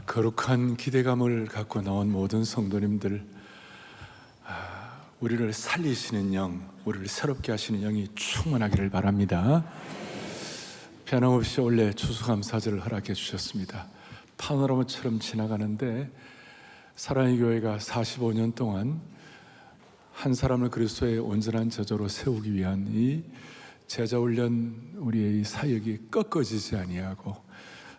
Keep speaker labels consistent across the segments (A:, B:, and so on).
A: 거룩한 기대감을 갖고 나온 모든 성도님들, 우리를 살리시는 영, 우리를 새롭게 하시는 영이 충만하기를 바랍니다. 변함없이 원래 추수감사절을 허락해 주셨습니다. 파노라마처럼 지나가는데 사랑의 교회가 45년 동안 한 사람을 그리스도의 온전한 저자로 세우기 위한 이 제자훈련, 우리의 이 사역이 꺾어지지 아니하고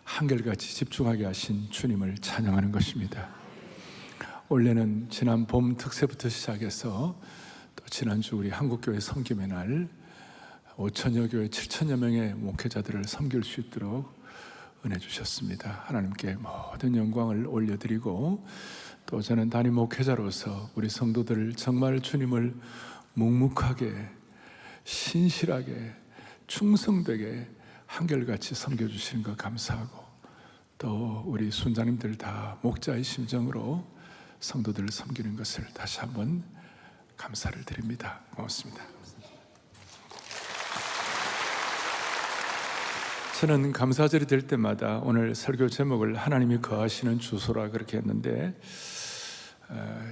A: 한결같이 집중하게 하신 주님을 찬양하는 것입니다. 원래는 지난 봄 특세부터 시작해서 또 지난주 우리 한국교회 섬김의 날 5천여 교회 7천여 명의 목회자들을 섬길 수 있도록 은혜 주셨습니다. 하나님께 모든 영광을 올려드리고, 또 저는 담임 목회자로서 우리 성도들을 정말 주님을 묵묵하게, 신실하게, 충성되게 한결같이 섬겨주시는 것 감사하고, 또 우리 순장님들 다 목자의 심정으로 성도들을 섬기는 것을 다시 한번 감사를 드립니다. 고맙습니다. 저는 감사절이 될 때마다 오늘 설교 제목을 하나님이 거하시는 주소라 그렇게 했는데,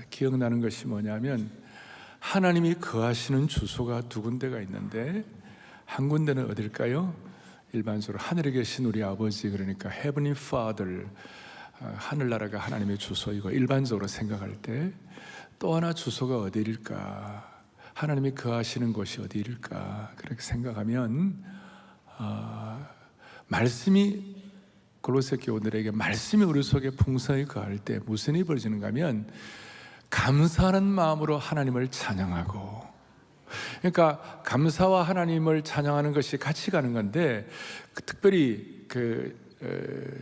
A: 기억나는 것이 뭐냐면 하나님이 거하시는 주소가 두 군데가 있는데, 한 군데는 어딜까요? 일반적으로 하늘에 계신 우리 아버지, 그러니까 Heavenly Father, 하늘나라가 하나님의 주소이고 일반적으로 생각할 때, 또 하나 주소가 어디일까? 하나님이 거하시는 곳이 어디일까? 그렇게 생각하면 말씀이, 골로새 교우들에게 말씀이 우리 속에 풍성히 거할 때 무슨 일이 벌어지는가 하면 감사하는 마음으로 하나님을 찬양하고, 그러니까 감사와 하나님을 찬양하는 것이 같이 가는 건데, 특별히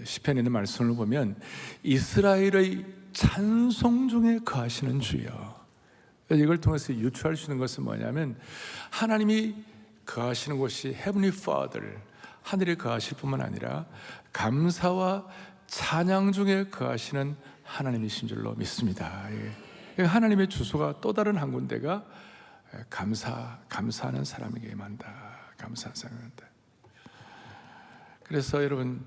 A: 시편에 있는 말씀을 보면 이스라엘의 찬송 중에 거하시는 주여, 이걸 통해서 유추할 수 있는 것은 뭐냐면 하나님이 거하시는 곳이 Heavenly Father, 하늘에 거하실 뿐만 아니라 감사와 찬양 중에 거하시는 하나님이신 줄로 믿습니다. 하나님의 주소가 또 다른 한 군데가 감사하는 사람에게 임한다. 감사하는 사람한테. 그래서 여러분,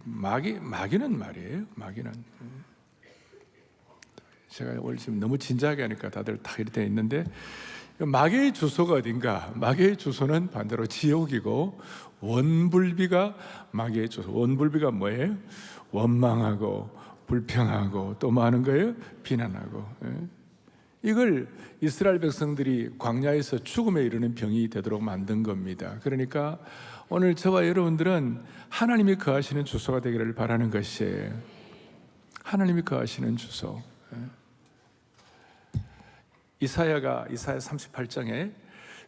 A: 마귀는 말이에요. 마귀는, 제가 오늘 지금 너무 진지하게 하니까 다들 다 이렇게 있는데, 마귀의 주소가 어딘가? 마귀의 주소는 반대로 지옥이고, 원불비가 마귀의 주소. 원불비가 뭐예요? 원망하고 불평하고 또 뭐 하는 거예요? 비난하고. 이걸 이스라엘 백성들이 광야에서 죽음에 이르는 병이 되도록 만든 겁니다. 그러니까 오늘 저와 여러분들은 하나님이 거하시는 주소가 되기를 바라는 것이에요. 하나님이 거하시는 주소. 이사야 38장에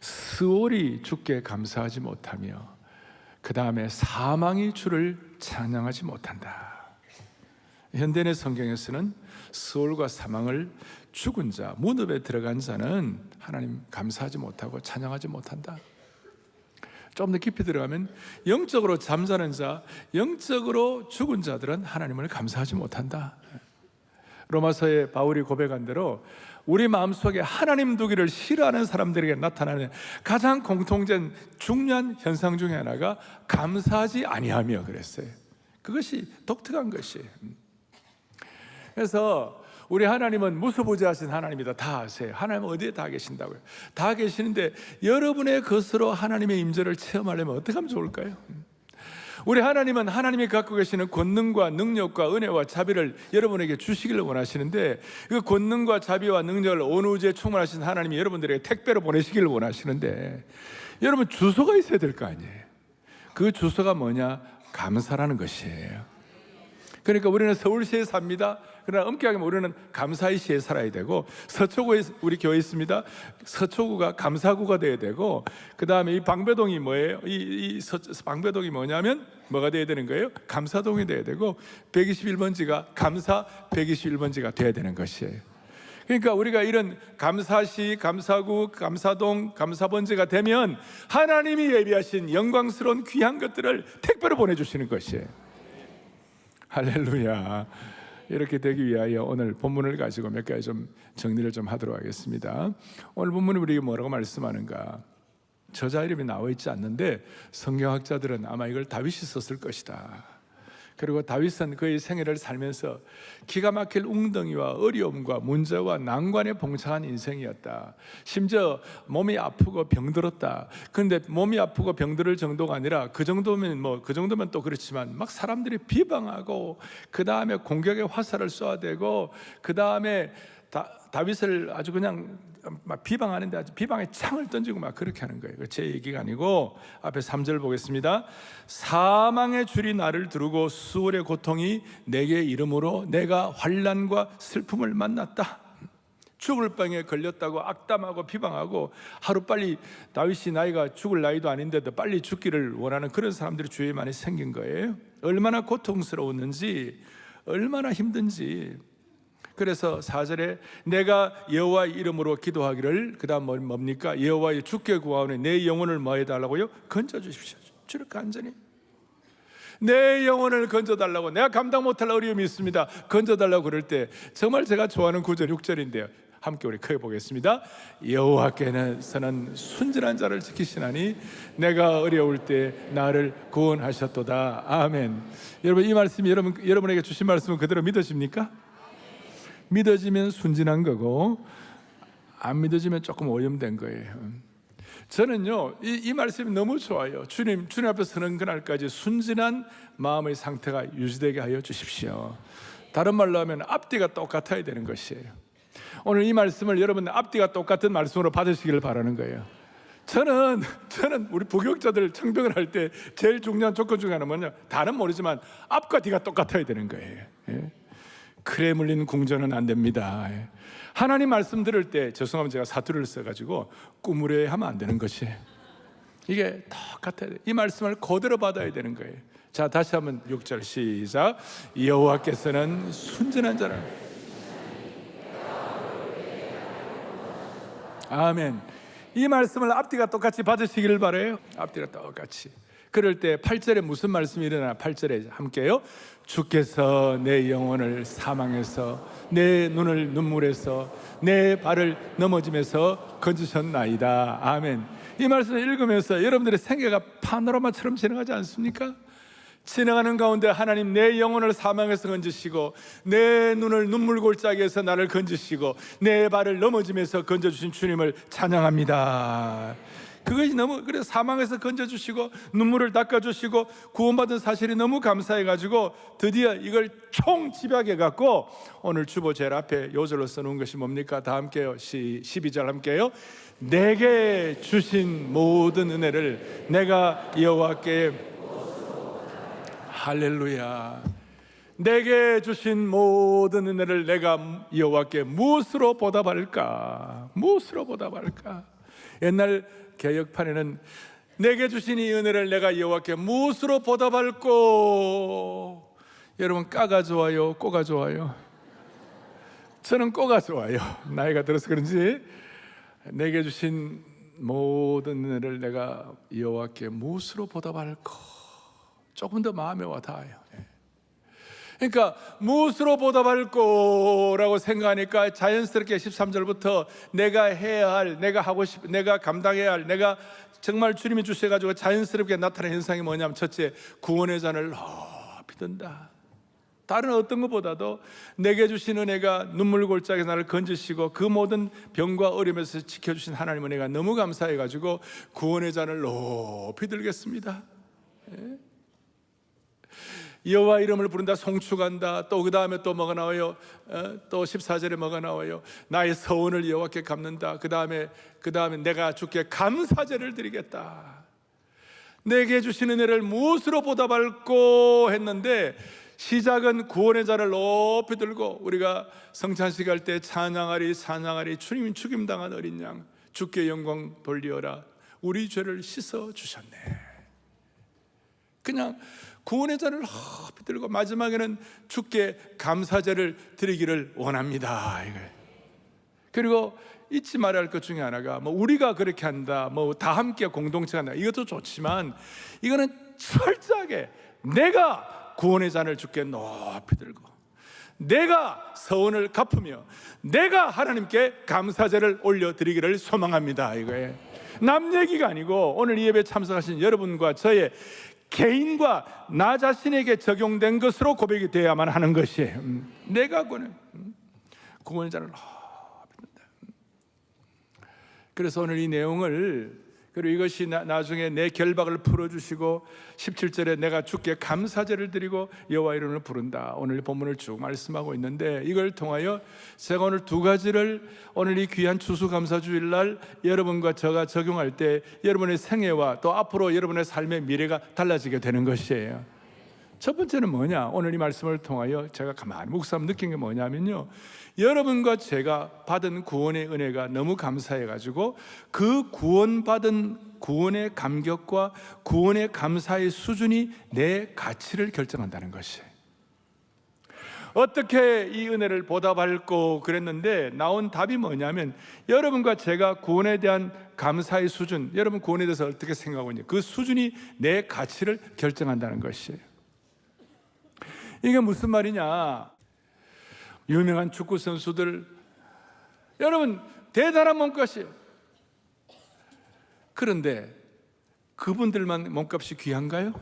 A: 스올이 주께 감사하지 못하며 그 다음에 사망이 주를 찬양하지 못한다. 현대의 성경에서는 스올과 사망을 죽은 자, 무덤에 들어간 자는 하나님 감사하지 못하고 찬양하지 못한다. 좀 더 깊이 들어가면 영적으로 잠자는 자, 영적으로 죽은 자들은 하나님을 감사하지 못한다. 로마서에 바울이 고백한 대로 우리 마음속에 하나님 두기를 싫어하는 사람들에게 나타나는 가장 공통된 중요한 현상 중에 하나가 감사하지 아니하며 그랬어요. 그것이 독특한 것이에요. 그래서 우리 하나님은 무소부지하신 하나님이다. 다 아세요. 하나님은 어디에 다 계신다고요? 다 계시는데 여러분의 것으로 하나님의 임재를 체험하려면 어떻게 하면 좋을까요? 우리 하나님은 하나님이 갖고 계시는 권능과 능력과 은혜와 자비를 여러분에게 주시기를 원하시는데, 그 권능과 자비와 능력을 온 우주에 충만하신 하나님이 여러분들에게 택배로 보내시기를 원하시는데, 여러분 주소가 있어야 될 거 아니에요. 그 주소가 뭐냐? 감사라는 것이에요. 그러니까 우리는 서울시에 삽니다. 그러나 엄격하게 우리는 감사의 시에 살아야 되고, 서초구에 우리 교회 있습니다. 서초구가 감사구가 돼야 되고, 그 다음에 이 방배동이 뭐예요? 방배동이 뭐냐면 뭐가 돼야 되는 거예요? 감사동이 돼야 되고, 121번지가 감사 121번지가 돼야 되는 것이에요. 그러니까 우리가 이런 감사시, 감사구, 감사동, 감사번지가 되면 하나님이 예비하신 영광스러운 귀한 것들을 택배로 보내주시는 것이에요. 할렐루야. 이렇게 되기 위하여 오늘 본문을 가지고 몇 가지 좀 정리를 좀 하도록 하겠습니다. 오늘 본문이 우리에게 뭐라고 말씀하는가? 저자 이름이 나와 있지 않는데 성경학자들은 아마 이걸 다윗이 썼을 것이다. 그리고 다윗은 그의 생애를 살면서 기가 막힐 웅덩이와 어려움과 문제와 난관에 봉착한 인생이었다. 심지어 몸이 아프고 병들었다. 그런데 몸이 아프고 병들을 정도가 아니라 그 정도면 또 그렇지만 막 사람들이 비방하고 그 다음에 공격의 화살을 쏘아대고 그 다음에 다윗을 아주 그냥 막 비방하는데 아주 비방의 창을 던지고 막 그렇게 하는 거예요. 제 얘기가 아니고 앞에 3절 보겠습니다. 사망의 줄이 나를 두르고 수월의 고통이 내게 이름으로 내가 환난과 슬픔을 만났다. 죽을 병에 걸렸다고 악담하고 비방하고 하루빨리 다윗이 나이가 죽을 나이도 아닌데도 빨리 죽기를 원하는 그런 사람들이 주위에 많이 생긴 거예요. 얼마나 고통스러웠는지 얼마나 힘든지. 그래서 4절에 내가 여호와의 이름으로 기도하기를, 그 다음 뭡니까? 여호와의 주께 구하오니 내 영혼을 뭐 해달라고요? 건져주십시오. 주를 간절히 내 영혼을 건져달라고, 내가 감당 못할 어려움이 있습니다, 건져달라고 그럴 때 정말 제가 좋아하는 9절 6절인데요 함께 우리 크게 보겠습니다. 여호와께서는 순전한 자를 지키시나니 내가 어려울 때 나를 구원하셨도다. 아멘. 여러분, 이 말씀이 여러분에게 주신 말씀은 그대로 믿어집니까? 믿어지면 순진한 거고 안 믿어지면 조금 오염된 거예요. 저는요 이 말씀이 너무 좋아요. 주님 앞에 서는 그날까지 순진한 마음의 상태가 유지되게 하여 주십시오. 다른 말로 하면 앞뒤가 똑같아야 되는 것이에요. 오늘 이 말씀을 여러분 앞뒤가 똑같은 말씀으로 받으시기를 바라는 거예요. 저는 우리 부교육자들 청병을 할 때 제일 중요한 조건 중에 하나는 뭐냐, 다른 모르지만 앞과 뒤가 똑같아야 되는 거예요. 크레 물린 궁전은 안 됩니다. 하나님 말씀 들을 때, 죄송하면 제가 사투리를 써가지고 꾸무려 하면 안 되는 것이, 이게 똑같아야 돼요. 이 말씀을 그대로 받아야 되는 거예요. 자, 다시 한번 6절 시작. 여호와께서는 순전한 자를, 아멘. 이 말씀을 앞뒤가 똑같이 받으시기를 바라요. 앞뒤가 똑같이. 그럴 때 8절에 무슨 말씀이 일어나? 8절에 함께요. 주께서 내 영혼을 사망에서, 내 눈을 눈물에서, 내 발을 넘어짐에서 건지셨나이다. 아멘. 이 말씀을 읽으면서 여러분들의 생애가 파노라마처럼 지나가지 않습니까? 지나가는 가운데 하나님 내 영혼을 사망에서 건지시고, 내 눈을 눈물 골짜기에서 나를 건지시고, 내 발을 넘어짐에서 건져주신 주님을 찬양합니다. 그것이 너무, 그래서 사망에서 건져주시고 눈물을 닦아주시고 구원받은 사실이 너무 감사해가지고 드디어 이걸 총집약해갖고 오늘 주보 제일 앞에 요절로 써놓은 것이 뭡니까? 다 함께요. 12절 함께요. 내게 주신 모든 은혜를 내가 여호와께, 할렐루야, 내게 주신 모든 은혜를 내가 여호와께 무엇으로 보답할까? 무엇으로 보답할까? 옛날 개혁판에는 내게 주신 이 은혜를 내가 여호와께 무엇으로 보답할꼬? 여러분, 까가 좋아요? 꼬가 좋아요? 저는 꼬가 좋아요. 나이가 들어서 그런지. 내게 주신 모든 은혜를 내가 여호와께 무엇으로 보답할꼬? 조금 더 마음에 와닿아요. 그러니까 무엇으로 보답할 거라고 생각하니까 자연스럽게 13절부터 내가 해야 할, 내가 하고 싶, 내가 감당해야 할, 내가 정말 주님이 주셔가지고 자연스럽게 나타난 현상이 뭐냐면, 첫째, 구원의 잔을 높이 든다. 다른 어떤 것보다도 내게 주신 은혜가 눈물 골짜기에서 나를 건지시고 그 모든 병과 어려움에서 지켜주신 하나님 은혜가 너무 감사해가지고 구원의 잔을 높이 들겠습니다. 여호와 이름을 부른다, 송축한다. 또 그 다음에 또 뭐가 나와요? 또 14절에 뭐가 나와요? 나의 서원을 여호와께 갚는다. 그 다음에 내가 주께 감사제를 드리겠다. 내게 주신 은혜를 무엇으로 보답할꼬 했는데, 시작은 구원의 잔을 높이 들고 우리가 성찬식 할 때 찬양하리 주님이 죽임당한 어린 양, 주께 영광 돌리어라, 우리 죄를 씻어 주셨네. 그냥 구원의 잔을 높이 들고 마지막에는 주께 감사제를 드리기를 원합니다. 그리고 잊지 말아야 할 것 중에 하나가, 우리가 그렇게 한다, 다 함께 공동체가 한다, 이것도 좋지만 이거는 철저하게 내가 구원의 잔을 주께 높이 들고 내가 서원을 갚으며 내가 하나님께 감사제를 올려드리기를 소망합니다. 이거예요. 남 얘기가 아니고 오늘 이 예배에 참석하신 여러분과 저의 개인과 나 자신에게 적용된 것으로 고백이 되어야만 하는 것이에요. 내가 구원의 잔을 그래서 오늘 이 내용을, 그리고 이것이 나중에 내 결박을 풀어주시고 17절에 내가 주께 감사제를 드리고 여호와 이름을 부른다, 오늘 본문을 쭉 말씀하고 있는데, 이걸 통하여 제가 오늘 두 가지를 오늘 이 귀한 추수감사주일날 여러분과 제가 적용할 때 여러분의 생애와 또 앞으로 여러분의 삶의 미래가 달라지게 되는 것이에요. 첫 번째는 뭐냐, 오늘 이 말씀을 통하여 제가 가만히 묵상하면 느낀 게 뭐냐면요, 여러분과 제가 받은 구원의 은혜가 너무 감사해가지고 그 구원받은 구원의 감격과 구원의 감사의 수준이 내 가치를 결정한다는 것이에요. 어떻게 이 은혜를 보답할고 그랬는데 나온 답이 뭐냐면, 여러분과 제가 구원에 대한 감사의 수준, 여러분 구원에 대해서 어떻게 생각하고 있냐, 그 수준이 내 가치를 결정한다는 것이에요. 이게 무슨 말이냐, 유명한 축구 선수들, 여러분 대단한 몸값이에요. 그런데 그분들만 몸값이 귀한가요?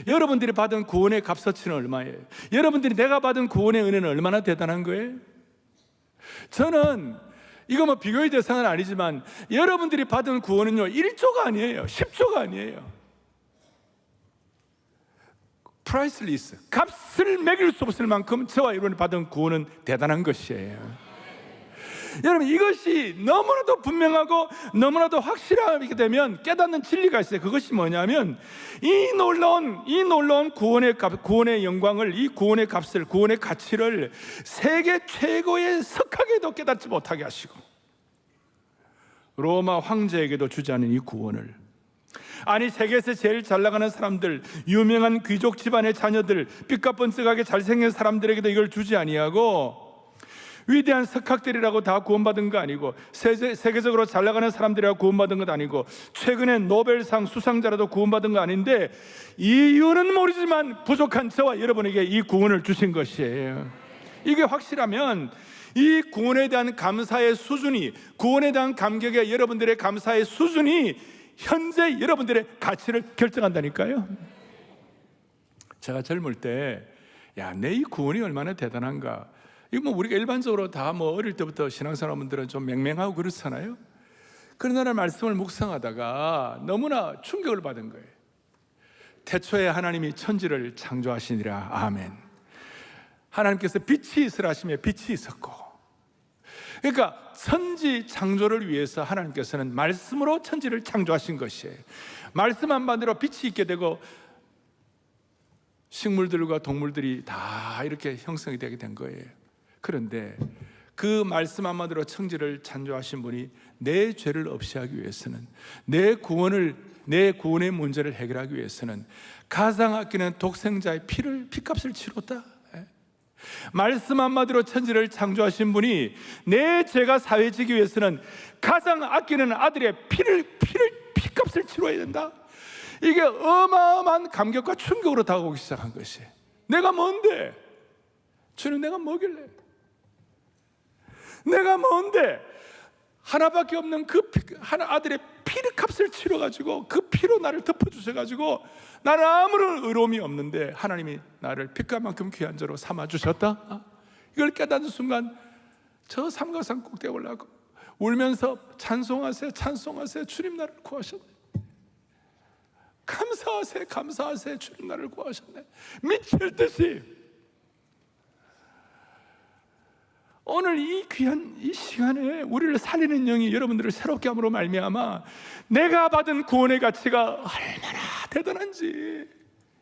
A: 여러분들이 받은 구원의 값어치는 얼마예요? 여러분들이 내가 받은 구원의 은혜는 얼마나 대단한 거예요? 저는 이거 뭐 비교의 대상은 아니지만 여러분들이 받은 구원은요 1조가 아니에요, 10조가 아니에요. 프라이슬리스, 값을 매길 수 없을 만큼 저와 여러분이 받은 구원은 대단한 것이에요. 여러분, 이것이 너무나도 분명하고 너무나도 확실하게 되면 깨닫는 진리가 있어요. 그것이 뭐냐면, 이 놀라운 구원의 값, 구원의 영광을, 이 구원의 값을, 구원의 가치를 세계 최고의 석학에도 깨닫지 못하게 하시고 로마 황제에게도 주지 않은 이 구원을, 아니 세계에서 제일 잘 나가는 사람들, 유명한 귀족 집안의 자녀들, 삐까뻔쩍하게 잘생긴 사람들에게도 이걸 주지 아니하고, 위대한 석학들이라고 다 구원받은 거 아니고, 세계적으로 잘 나가는 사람들이라고 구원받은 것 아니고, 최근에 노벨상 수상자라도 구원받은 거 아닌데, 이유는 모르지만 부족한 저와 여러분에게 이 구원을 주신 것이에요. 이게 확실하면 이 구원에 대한 감사의 수준이, 구원에 대한 감격의 여러분들의 감사의 수준이 현재 여러분들의 가치를 결정한다니까요. 제가 젊을 때, 내 이 구원이 얼마나 대단한가, 이거 뭐 우리가 일반적으로 다 뭐 어릴 때부터 신앙사람들은 좀 맹맹하고 그렇잖아요. 그러나 말씀을 묵상하다가 너무나 충격을 받은 거예요. 태초에 하나님이 천지를 창조하시니라. 아멘. 하나님께서 빛이 있으라 하시며 빛이 있었고, 그러니까 천지 창조를 위해서 하나님께서는 말씀으로 천지를 창조하신 것이에요. 말씀 한마디로 빛이 있게 되고 식물들과 동물들이 다 이렇게 형성이 되게 된 거예요. 그런데 그 말씀 한마디로 천지를 창조하신 분이 내 죄를 없이 하기 위해서는, 내 구원의 문제를 해결하기 위해서는 가장 아끼는 독생자의 피값을 치렀다. 말씀 한마디로 천지를 창조하신 분이 내 죄가 사해지기 위해서는 가장 아끼는 아들의 피값을 치러야 된다. 이게 어마어마한 감격과 충격으로 다가오기 시작한 것이, 내가 뭔데? 주님, 내가 뭐길래? 내가 뭔데? 하나밖에 없는 그 아들의 피값을 치러가지고 그 피로 나를 덮어주셔가지고 나는 아무런 의로움이 없는데 하나님이 나를 피값만큼 귀한 자로 삼아주셨다. 이걸 깨닫는 순간 저 삼각산 꼭대기에 올라가고 울면서 찬송하세요, 찬송하세요, 주님 나를 구하셨네. 감사하세요, 감사하세요, 주님 나를 구하셨네. 미칠 듯이 오늘 이 귀한 이 시간에 우리를 살리는 영이 여러분들을 새롭게 함으로 말미암아 내가 받은 구원의 가치가 얼마나 대단한지,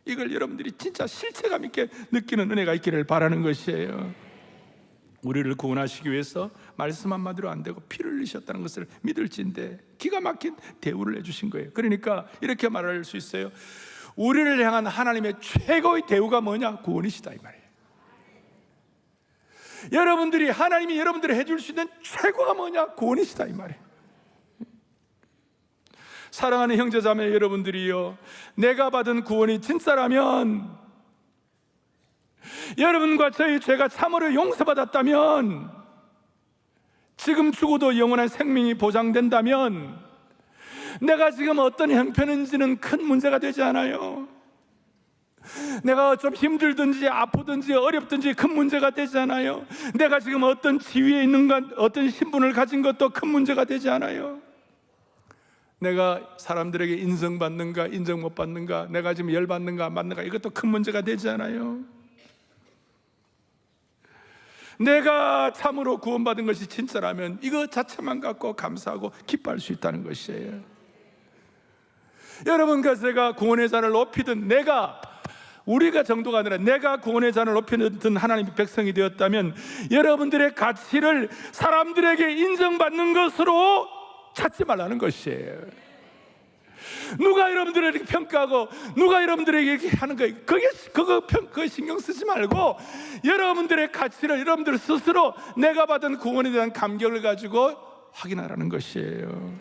A: 이걸 여러분들이 진짜 실체감 있게 느끼는 은혜가 있기를 바라는 것이에요. 우리를 구원하시기 위해서 말씀 한마디로 안 되고 피를 흘리셨다는 것을 믿을진데 기가 막힌 대우를 해주신 거예요. 그러니까 이렇게 말할 수 있어요. 우리를 향한 하나님의 최고의 대우가 뭐냐? 구원이시다, 이 말이에요. 여러분들이, 하나님이 여러분들을 해줄 수 있는 최고가 뭐냐? 구원이시다, 이 말이에요. 사랑하는 형제자매 여러분들이요, 내가 받은 구원이 진짜라면, 여러분과 저희 죄가 참으로 용서받았다면, 지금 죽어도 영원한 생명이 보장된다면, 내가 지금 어떤 형편인지는 큰 문제가 되지 않아요. 내가 좀 힘들든지 아프든지 어렵든지 큰 문제가 되지 않아요. 내가 지금 어떤 지위에 있는가, 어떤 신분을 가진 것도 큰 문제가 되지 않아요. 내가 사람들에게 인정받는가 인정 못 받는가, 내가 지금 열받는가 안 받는가, 이것도 큰 문제가 되지 않아요. 내가 참으로 구원받은 것이 진짜라면 이거 자체만 갖고 감사하고 기뻐할 수 있다는 것이에요. 여러분과 제가 구원의 잔을 높이든, 우리가 정도가 아니라 내가 구원의 잔을 높이든 하나님의 백성이 되었다면 여러분들의 가치를 사람들에게 인정받는 것으로 찾지 말라는 것이에요. 누가 여러분들을 이렇게 평가하고 누가 여러분들에게 이렇게 하는 거예요, 그거 신경 쓰지 말고 여러분들의 가치를 여러분들 스스로 내가 받은 구원에 대한 감격을 가지고 확인하라는 것이에요.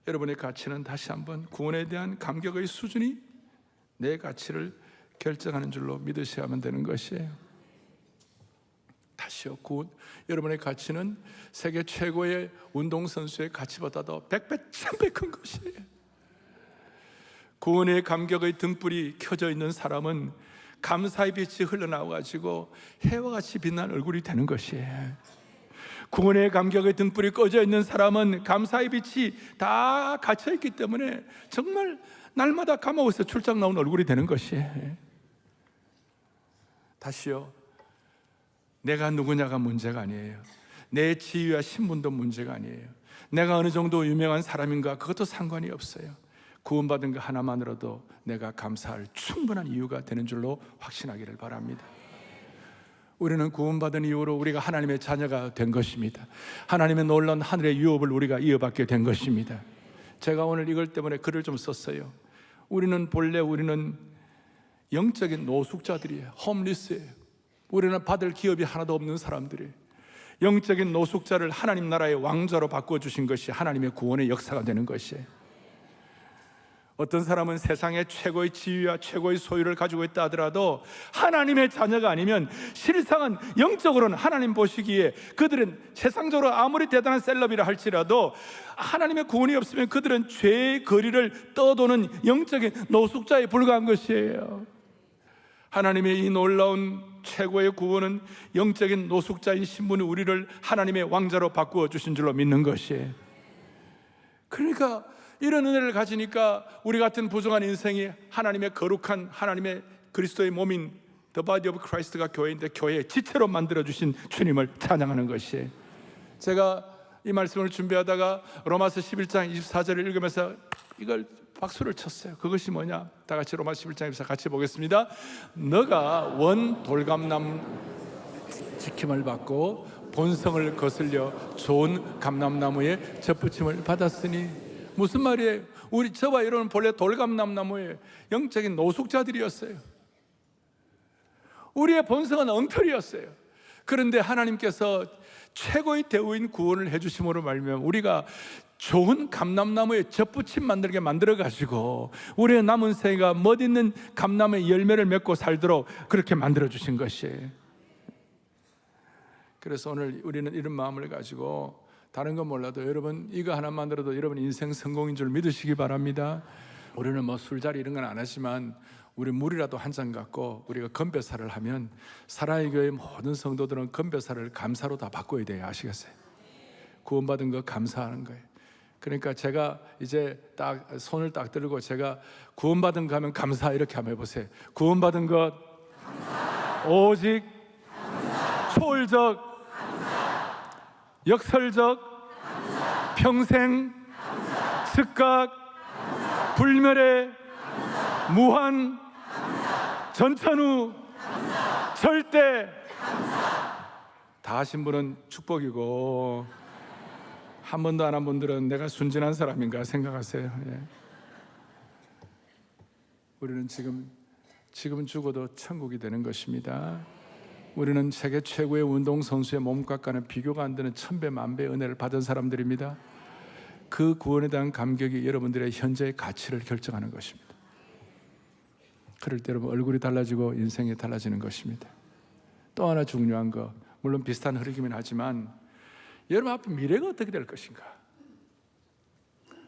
A: 여러분의 가치는 다시 한번 구원에 대한 감격의 수준이 내 가치를 결정하는 줄로 믿으셔야만 되는 것이에요. 다시요, 여러분의 가치는 세계 최고의 운동선수의 가치보다도 100배, 1000배 큰 것이에요. 구원의 감격의 등불이 켜져 있는 사람은 감사의 빛이 흘러나와가지고 해와 같이 빛나는 얼굴이 되는 것이에요. 구원의 감격의 등불이 꺼져 있는 사람은 감사의 빛이 다 갇혀있기 때문에 정말 날마다 감옥에서 출장 나온 얼굴이 되는 것이에요. 다시요, 내가 누구냐가 문제가 아니에요. 내 지위와 신분도 문제가 아니에요. 내가 어느 정도 유명한 사람인가, 그것도 상관이 없어요. 구원받은 것 하나만으로도 내가 감사할 충분한 이유가 되는 줄로 확신하기를 바랍니다. 우리는 구원받은 이후로 우리가 하나님의 자녀가 된 것입니다. 하나님의 놀라운 하늘의 유업을 우리가 이어받게 된 것입니다. 제가 오늘 이걸 때문에 글을 좀 썼어요. 우리는 영적인 노숙자들이에요. 홈리스예요. 우리는 받을 기업이 하나도 없는 사람들이에요. 영적인 노숙자를 하나님 나라의 왕자로 바꿔주신 것이 하나님의 구원의 역사가 되는 것이에요. 어떤 사람은 세상의 최고의 지위와 최고의 소유를 가지고 있다 하더라도 하나님의 자녀가 아니면 실상은 영적으로는 하나님 보시기에 그들은 세상적으로 아무리 대단한 셀럽이라 할지라도 하나님의 구원이 없으면 그들은 죄의 거리를 떠도는 영적인 노숙자에 불과한 것이에요. 하나님의 이 놀라운 최고의 구원은 영적인 노숙자인 신분이 우리를 하나님의 왕자로 바꾸어 주신 줄로 믿는 것이에요. 그러니까 이런 은혜를 가지니까 우리 같은 부정한 인생이 하나님의 거룩한 하나님의 그리스도의 몸인 The Body of Christ가 교회인데 교회의 지체로 만들어주신 주님을 찬양하는 것이에요. 제가 이 말씀을 준비하다가 로마서 11장 24절을 읽으면서 이걸 박수를 쳤어요. 그것이 뭐냐? 다 같이 로마서 11장 24절 같이 보겠습니다. 너가 원 돌감남 지킴을 받고 본성을 거슬려 좋은 감람나무에 젖붙임을 받았으니, 무슨 말이에요? 저와 여러분은 본래 돌감람나무의 영적인 노숙자들이었어요. 우리의 본성은 엉터리였어요. 그런데 하나님께서 최고의 대우인 구원을 해주심으로 말미암아 우리가 좋은 감람나무에 젖붙임 만들게 만들어가지고 우리의 남은 생애가 멋있는 감람의 열매를 맺고 살도록 그렇게 만들어주신 것이에요. 그래서 오늘 우리는 이런 마음을 가지고 다른 건 몰라도 여러분 이거 하나만으로도 여러분 인생 성공인 줄 믿으시기 바랍니다. 우리는 뭐 술자리 이런 건 안 하지만 우리 물이라도 한 잔 갖고 우리가 건배사를 하면 사랑의 교회 모든 성도들은 건배사를 감사로 다 바꿔야 돼요. 아시겠어요? 구원받은 거 감사하는 거예요. 그러니까 제가 이제 딱 손을 딱 들고 제가 구원받은 거 하면 감사 이렇게 한번 해보세요. 구원받은 것 감사. 오직 감사. 초월적 감사. 역설적 감사. 평생 감사. 즉각 감사. 불멸의 감사. 무한 감사. 전천후 감사. 절대 감사. 다 하신 분은 축복이고 한 번도 안 한 분들은 내가 순진한 사람인가 생각하세요. 예. 우리는 지금 죽어도 천국이 되는 것입니다. 우리는 세계 최고의 운동선수의 몸값과는 비교가 안 되는 1000배, 10,000배의 은혜를 받은 사람들입니다. 그 구원에 대한 감격이 여러분들의 현재의 가치를 결정하는 것입니다. 그럴 때 여러분 얼굴이 달라지고 인생이 달라지는 것입니다. 또 하나 중요한 거, 물론 비슷한 흐름이긴 하지만 여러분 앞에 미래가 어떻게 될 것인가?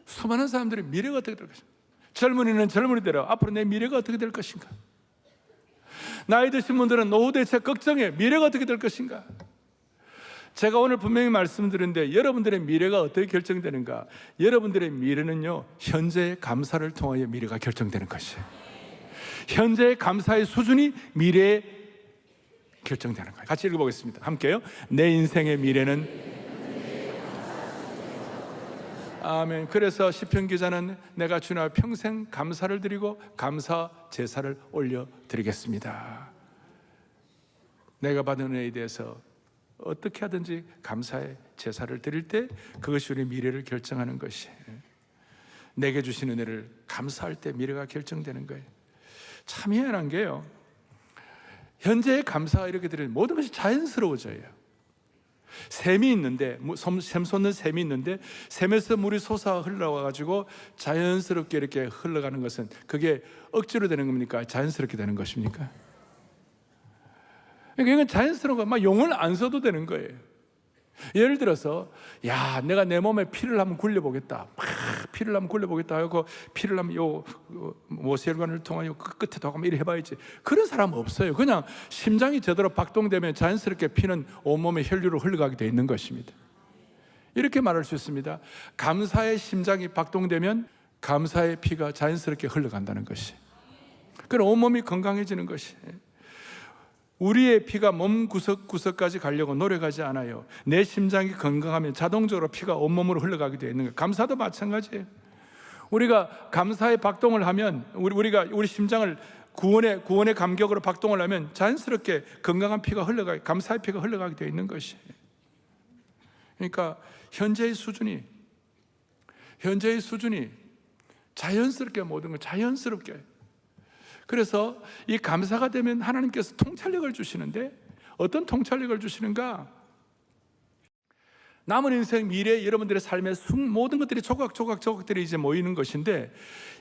A: 수많은 사람들의 미래가 어떻게 될 것인가? 젊은이는 젊은이대로 앞으로 내 미래가 어떻게 될 것인가? 나이 드신 분들은 노후 대책 걱정해. 미래가 어떻게 될 것인가? 제가 오늘 분명히 말씀드렸는데 여러분들의 미래가 어떻게 결정되는가? 여러분들의 미래는요, 현재의 감사를 통하여 미래가 결정되는 것이에요. 현재의 감사의 수준이 미래에 결정되는 거예요. 같이 읽어보겠습니다. 함께요. 내 인생의 미래는 아멘. 그래서 시편 기자는 내가 주님 앞에 평생 감사를 드리고 감사 제사를 올려드리겠습니다. 내가 받은 은혜에 대해서 어떻게 하든지 감사의 제사를 드릴 때 그것이 우리 미래를 결정하는 것이에요. 내게 주신 은혜를 감사할 때 미래가 결정되는 거예요. 참 희한한 게요, 현재의 감사가 이렇게 드리는 모든 것이 자연스러워져요. 샘이 있는데, 샘 솟는 샘이 있는데 샘에서 물이 솟아 흘러와가지고 자연스럽게 이렇게 흘러가는 것은 그게 억지로 되는 겁니까? 자연스럽게 되는 것입니까? 그러니까 이건 자연스러운 거, 막 용을 안 써도 되는 거예요. 예를 들어서, 야, 내가 내 몸에 피를 한번 굴려보겠다. 막 피를 한번 굴려보겠다 하고 피를 한번 요 모세혈관을 통하여 그 끝에 더 한번 이래 해봐야지. 그런 사람 없어요. 그냥 심장이 제대로 박동되면 자연스럽게 피는 온몸에 혈류로 흘러가게 되어 있는 것입니다. 이렇게 말할 수 있습니다. 감사의 심장이 박동되면 감사의 피가 자연스럽게 흘러간다는 것이. 그럼 온몸이 건강해지는 것이. 우리의 피가 몸 구석구석까지 가려고 노력하지 않아요. 내 심장이 건강하면 자동적으로 피가 온몸으로 흘러가게 되어 있는 거예요. 감사도 마찬가지예요. 우리가 감사의 박동을 하면, 우리 심장을 구원의 감격으로 박동을 하면 자연스럽게 건강한 피가 흘러가게, 감사의 피가 흘러가게 되어 있는 것이에요. 그러니까 현재의 수준이 자연스럽게, 모든 걸 자연스럽게. 그래서 이 감사가 되면 하나님께서 통찰력을 주시는데, 어떤 통찰력을 주시는가? 남은 인생 미래, 여러분들의 삶의 모든 것들이 조각들이 이제 모이는 것인데,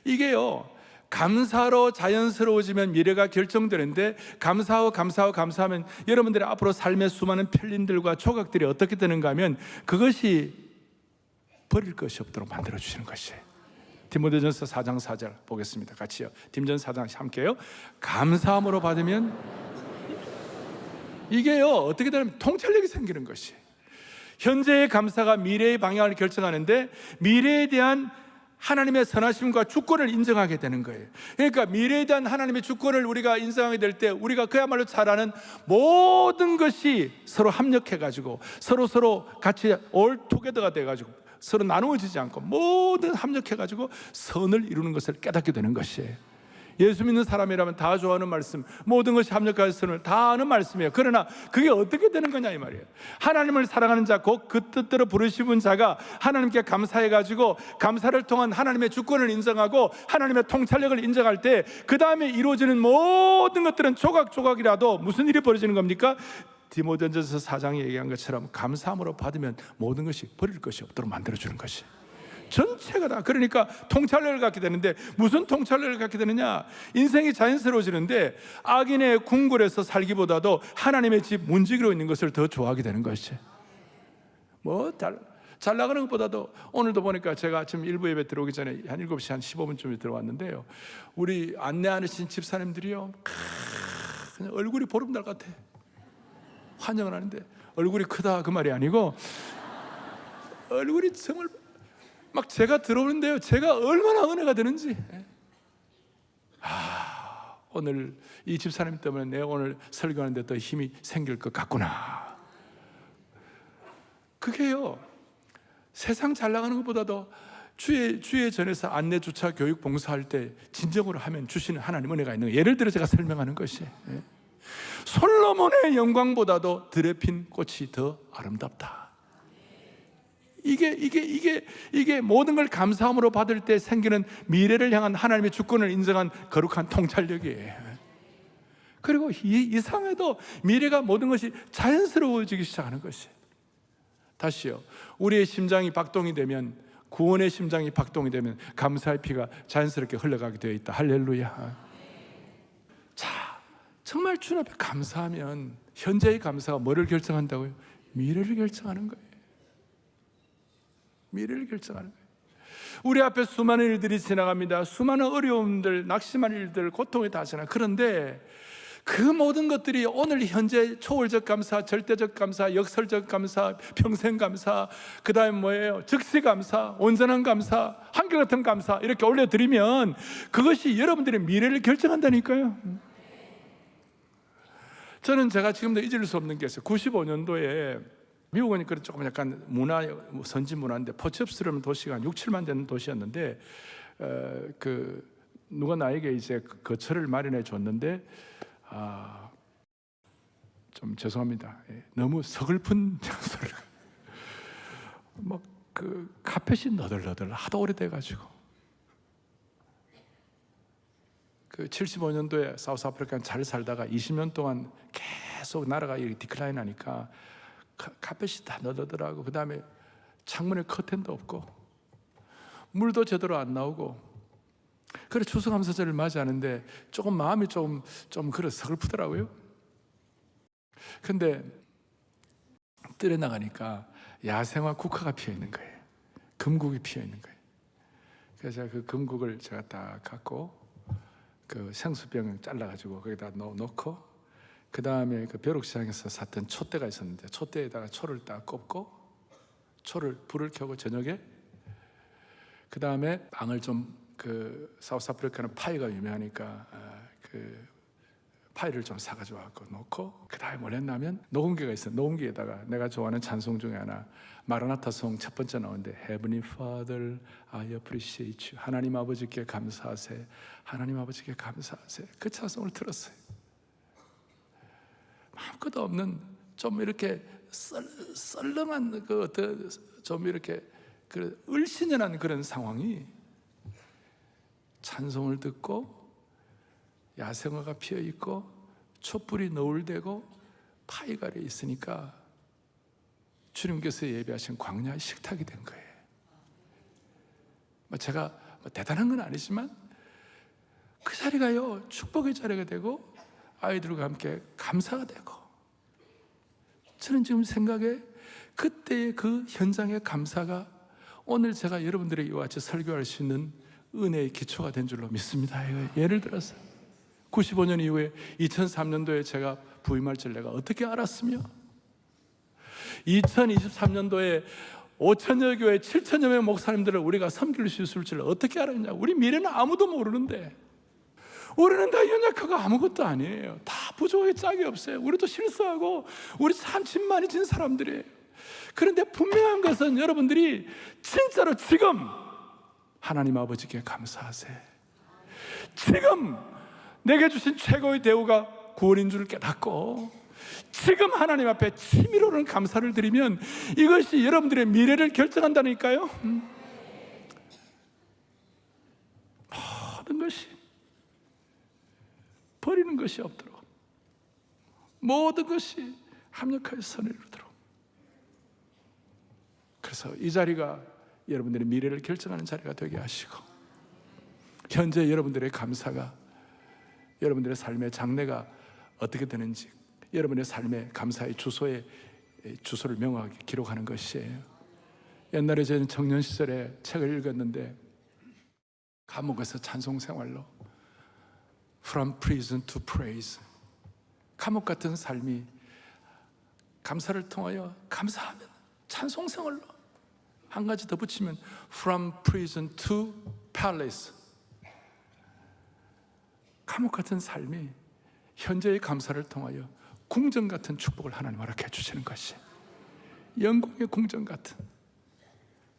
A: 이게요, 감사로 자연스러워지면 미래가 결정되는데, 감사하면 여러분들의 앞으로 삶의 수많은 편린들과 조각들이 어떻게 되는가 하면 그것이 버릴 것이 없도록 만들어 주시는 것이에요. 디모데전서 4장 4절 보겠습니다. 같이요. 디모데전서 4장 함께요. 감사함으로 받으면, 이게요, 어떻게 되냐면 통찰력이 생기는 것이. 현재의 감사가 미래의 방향을 결정하는데, 미래에 대한 하나님의 선하심과 주권을 인정하게 되는 거예요. 그러니까 미래에 대한 하나님의 주권을 우리가 인정하게 될 때, 우리가 그야말로 잘 아는 모든 것이 서로 합력해가지고 서로 같이 올 투게더가 돼가지고 서로 나누어지지 않고 모든 합력해가지고 선을 이루는 것을 깨닫게 되는 것이에요. 예수 믿는 사람이라면 다 좋아하는 말씀, 모든 것이 합력하여 선을 다 아는 말씀이에요. 그러나 그게 어떻게 되는 거냐 이 말이에요. 하나님을 사랑하는 자, 곧 그 뜻대로 부르시는 자가 하나님께 감사해가지고 감사를 통한 하나님의 주권을 인정하고 하나님의 통찰력을 인정할 때, 그 다음에 이루어지는 모든 것들은 조각조각이라도 무슨 일이 벌어지는 겁니까? 디모데전서 4장에 얘기한 것처럼 감사함으로 받으면 모든 것이 버릴 것이 없도록 만들어주는 것이 전체가 다. 그러니까 통찰력을 갖게 되는데, 무슨 통찰력을 갖게 되느냐? 인생이 자연스러워지는데 악인의 궁궐에서 살기보다도 하나님의 집 문지기로 있는 것을 더 좋아하게 되는 것이. 잘 나가는 것보다도, 오늘도 보니까 제가 지금 일부 예배 들어오기 전에 한 7시 한 15분쯤에 들어왔는데요, 우리 안내하신 집사님들이요, 그냥 얼굴이 보름달 같아. 환영을 하는데 얼굴이 크다 그 말이 아니고, 얼굴이 정말 막 제가 들어오는데요, 제가 얼마나 은혜가 되는지. 오늘 이 집사님 때문에 내가 오늘 설교하는데 더 힘이 생길 것 같구나. 그게요, 세상 잘 나가는 것보다도 주의 전에서 안내 주차 교육 봉사할 때 진정으로 하면 주시는 하나님 은혜가 있는 거예요. 예를 들어 제가 설명하는 것이, 솔로몬의 영광보다도 들에 핀 꽃이 더 아름답다. 이게 모든 걸 감사함으로 받을 때 생기는 미래를 향한 하나님의 주권을 인정한 거룩한 통찰력이에요. 그리고 이상해도 미래가 모든 것이 자연스러워지기 시작하는 것이. 다시요, 우리의 심장이 박동이 되면, 구원의 심장이 박동이 되면 감사의 피가 자연스럽게 흘러가게 되어 있다. 할렐루야. 자, 정말 주님 앞에 감사하면 현재의 감사가 뭐를 결정한다고요? 미래를 결정하는 거예요. 미래를 결정하는 거예요. 우리 앞에 수많은 일들이 지나갑니다. 수많은 어려움들, 낙심한 일들, 고통이 다 지나. 그런데 그 모든 것들이 오늘 현재 초월적 감사, 절대적 감사, 역설적 감사, 평생 감사, 그 다음에 뭐예요? 즉시 감사, 온전한 감사, 한결같은 감사 이렇게 올려드리면 그것이 여러분들의 미래를 결정한다니까요. 저는 제가 지금도 잊을 수 없는 게 있어요. 95년도에 미국은 그런 조금 약간 문화, 선진 문화인데 포츠업스러운 도시가 한 6, 7만 되는 도시였는데 누가 나에게 이제 거처를 마련해 줬는데 좀 죄송합니다. 너무 서글픈 장소를 그 카펫이 너덜너덜 하도 오래돼가지고 그 75년도에 사우스아프리카는 잘 살다가 20년 동안 계속 나라가 디클라인 하니까 카펫이 다 너덜너덜하고 그 다음에 창문에 커튼도 없고 물도 제대로 안 나오고 그래 추수감사절을 맞이하는데 조금 마음이 좀 그래 서글프더라고요. 근데 뜰에 나가니까 야생화 국화가 피어 있는 거예요. 금국이 피어 있는 거예요. 그래서 제가 그 금국을 제가 딱 갖고 그 생수병을 잘라가지고 거기다 넣고 그 다음에 그 벼룩시장에서 샀던 촛대가 있었는데 촛대에다가 초를 딱 꼽고 불을 켜고 저녁에 그 다음에 빵을 좀 그 사우스아프리카는 파이가 유명하니까 그 파이를 좀 사가지고 와서 놓고 그 다음에 뭘 했냐면 녹음기가 있어요. 녹음기에다가 내가 좋아하는 찬송 중에 하나 마라나타송 첫 번째 나오는데 Heavenly Father, I appreciate you. 하나님 아버지께 감사하세. 하나님 아버지께 감사하세. 그 찬송을 들었어요. 아무것도 없는 좀 이렇게 썰렁한 좀 이렇게 그 을신연한 그런 상황이 찬송을 듣고 야생화가 피어 있고 촛불이 너울대고 파이가 있으니까 주님께서 예배하신 광야의 식탁이 된 거예요. 제가 대단한 건 아니지만 그 자리가요 축복의 자리가 되고 아이들과 함께 감사가 되고 저는 지금 생각에 그때의 그 현장의 감사가 오늘 제가 여러분들에게 이와 같이 설교할 수 있는 은혜의 기초가 된 줄로 믿습니다. 예를 들어서 95년 이후에 2003년도에 제가 부임할 줄 내가 어떻게 알았으며 2023년도에 5천여 교회 7천여 명 목사님들을 우리가 섬길 수 있을 줄 어떻게 알았냐. 우리 미래는 아무도 모르는데 우리는 다 연약하고 아무것도 아니에요. 다 부족하게 짝이 없어요. 우리도 실수하고 우리 참 진 많이 진 사람들이에요. 그런데 분명한 것은 여러분들이 진짜로 지금 하나님 아버지께 감사하세요. 지금 내게 주신 최고의 대우가 구원인 줄 깨닫고 지금 하나님 앞에 치밀어오는 감사를 드리면 이것이 여러분들의 미래를 결정한다니까요. 모든 것이 버리는 것이 없도록 모든 것이 합력하여 선을 이루도록. 그래서 이 자리가 여러분들의 미래를 결정하는 자리가 되게 하시고 현재 여러분들의 감사가 여러분들의 삶의 장래가 어떻게 되는지 여러분의 삶의 감사의 주소를 명확하게 기록하는 것이에요. 옛날에 저는 청년 시절에 책을 읽었는데 감옥에서 찬송 생활로 From prison to praise 감옥 같은 삶이 감사를 통하여 감사하면 찬송 생활로 한 가지 더 붙이면 From prison to palace 감옥 같은 삶이 현재의 감사를 통하여 궁전 같은 축복을 하나님 허락해 주시는 것이 영광의 궁전 같은.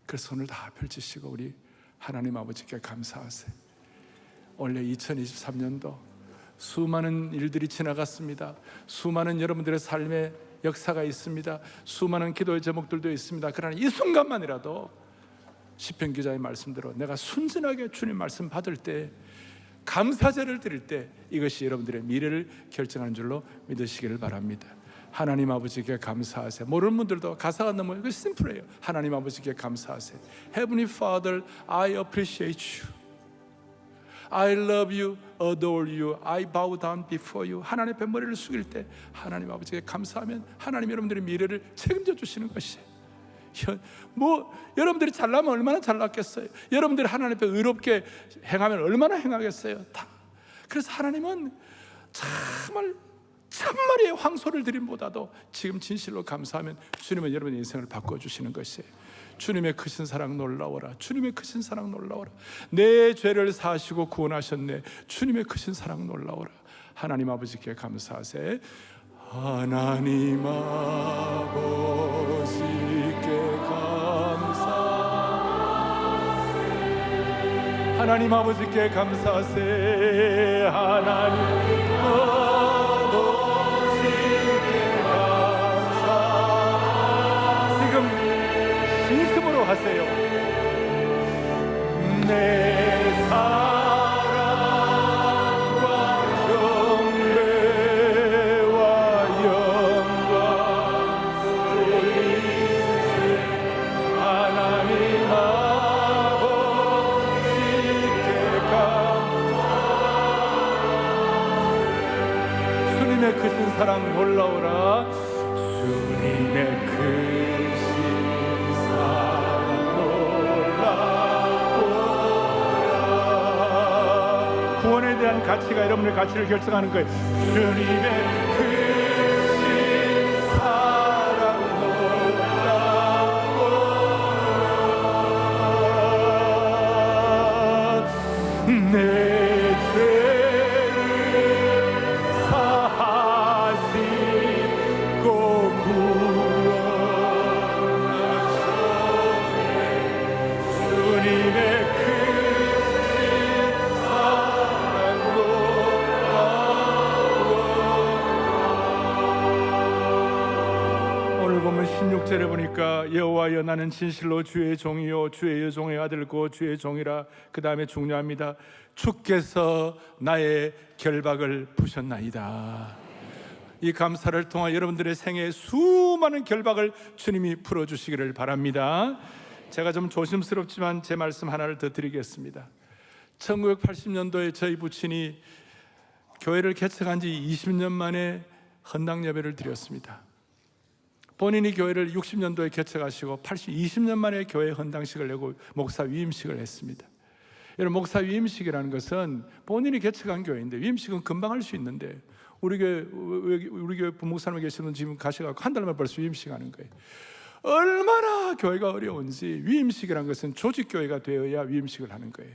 A: 그래서 손을 다 펼치시고 우리 하나님 아버지께 감사하세요. 원래 2023년도 수많은 일들이 지나갔습니다. 수많은 여러분들의 삶의 역사가 있습니다. 수많은 기도의 제목들도 있습니다. 그러나 이 순간만이라도 시편 기자의 말씀대로 내가 순진하게 주님 말씀 받을 때 감사제를 드릴 때 이것이 여러분들의 미래를 결정하는 줄로 믿으시기를 바랍니다. 하나님 아버지께 감사하세요. 모르는 분들도 가사가 너무 이거 심플해요. 하나님 아버지께 감사하세요. Heavenly Father, I appreciate you. I love you, adore you, I bow down before you. 하나님 앞에 머리를 숙일 때 하나님 아버지께 감사하면 하나님 여러분들의 미래를 책임져 주시는 것이에요. 여러분들이 잘나면 얼마나 잘났겠어요? 여러분들이 하나님 앞에 의롭게 행하면 얼마나 행하겠어요? 다. 그래서 하나님은 정말 천마리의 황소를 드림보다도 지금 진실로 감사하면 주님은 여러분의 인생을 바꿔주시는 것이에요. 주님의 크신 사랑 놀라워라. 주님의 크신 사랑 놀라워라. 내 죄를 사하시고 구원하셨네. 주님의 크신 사랑 놀라워라. 하나님 아버지께 감사하세. 하나님 아버지께 감사하세. 하나님 아버지께 감사하세. 하나님 아버지께 감사. 지금 진심으로 하세요. 내 사랑과 경배와 영광 돌리세. 하나님 아버지께 감사. 주님의 크신 사랑 놀라오라. 주님의 크신 사랑 놀라오라. 구원에 대한 가치가 여러분의 가치를 결정하는 거예요. 주님의 크신 사랑 놀라오라. 내 죄를 사하시고 구원하셨네. 주님의 크신 사랑 놀라오라. 오늘 보면 16절에 보니까 여호와여 나는 진실로 주의 종이요 주의 여종의 아들고 주의 종이라. 그 다음에 중요합니다. 주께서 나의 결박을 푸셨나이다. 이 감사를 통해 여러분들의 생애에 수많은 결박을 주님이 풀어주시기를 바랍니다. 제가 좀 조심스럽지만 제 말씀 하나를 더 드리겠습니다. 1980년도에 저희 부친이 교회를 개척한 지 20년 만에 헌당 예배를 드렸습니다. 본인이 교회를 60년도에 개척하시고 20년 만에 교회 헌당식을 내고 목사 위임식을 했습니다. 여러분, 목사 위임식이라는 것은 본인이 개척한 교회인데, 위임식은 금방 할 수 있는데, 우리 교회 부목사님 계시는 지금 가셔서 한 달만 벌써 위임식 하는 거예요. 얼마나 교회가 어려운지. 위임식이라는 것은 조직교회가 되어야 위임식을 하는 거예요.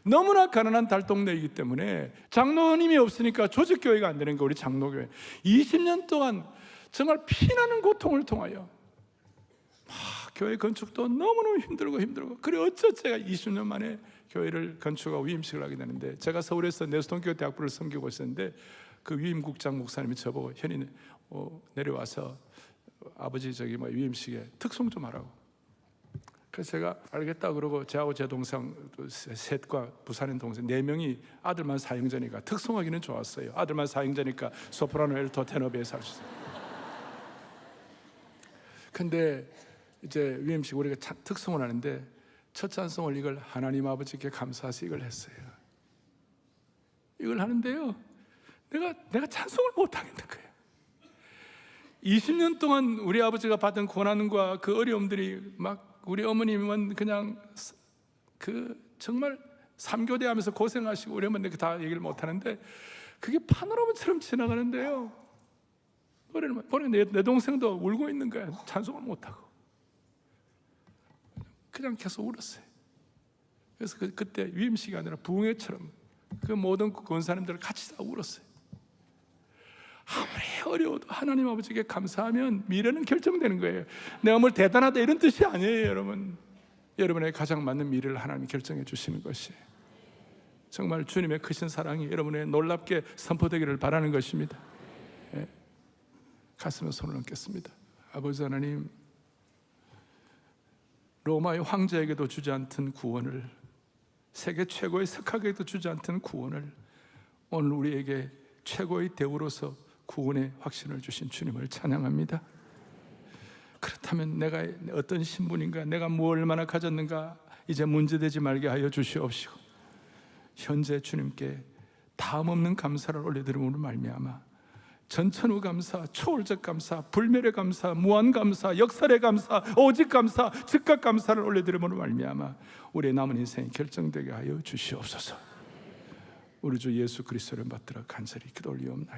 A: 너무나 가난한 달동네이기 때문에 장로님이 없으니까 조직교회가 안 되는 거. 우리 장로교회 20년 동안 정말 피나는 고통을 통하여 교회 건축도 너무너무 힘들고 그래 어쩌 제가 20년 만에 교회를 건축하고 위임식을 하게 되는데, 제가 서울에서 내수동교 대학부를 섬기고 있었는데 그 위임국장 목사님이 저보고 현이 내려와서 아버지 위임식에 특송 좀 하라고. 그래서 제가 알겠다 그러고 저하고 제 동생 셋과 부산인 동생 4명이 아들만 사형자니까 특송하기는 좋았어요. 아들만 사형자니까 소프라노, 엘토, 테너 베이스 할 수 있어요. 근데 이제 위임식 우리가 특송을 하는데 첫 찬송을 이걸 하나님 아버지께 감사하시 이걸 했어요. 이걸 하는데요, 내가 찬송을 못 하겠는 거예요. 20년 동안 우리 아버지가 받은 고난과 그 어려움들이 막 우리 어머님은 그냥 정말 3교대 하면서 고생하시고 우리 어머니 다 얘기를 못 하는데 그게 파노라마처럼 지나가는데요, 노래를 보니 내 동생도 울고 있는 거야. 찬송을 못 하고 그냥 계속 울었어요. 그래서 그때 위임식이 아니라 부흥회처럼 그 모든 권사님들 같이 다 울었어요. 아무리 어려워도 하나님 아버지께 감사하면 미래는 결정되는 거예요. 내가 뭘 대단하다 이런 뜻이 아니에요. 여러분, 여러분의 가장 맞는 미래를 하나님이 결정해 주시는 것이 정말 주님의 크신 사랑이 여러분의 놀랍게 선포되기를 바라는 것입니다. 예. 가슴에 손을 얹겠습니다. 아버지 하나님, 로마의 황제에게도 주지 않던 구원을, 세계 최고의 석학에게도 주지 않던 구원을 오늘 우리에게 최고의 대우로서 구원의 확신을 주신 주님을 찬양합니다. 그렇다면 내가 어떤 신분인가, 내가 뭐 얼마나 가졌는가 이제 문제되지 말게 하여 주시옵시고, 현재 주님께 다음 없는 감사를 올려드림으로 말미암아 전천후 감사, 초월적 감사, 불멸의 감사, 무한 감사, 역설의 감사, 오직 감사, 즉각 감사를 올려드림으로 말미암아 우리의 남은 인생이 결정되게 하여 주시옵소서. 우리 주 예수 그리스도를 받들어 간절히 기도 올리옵나이다.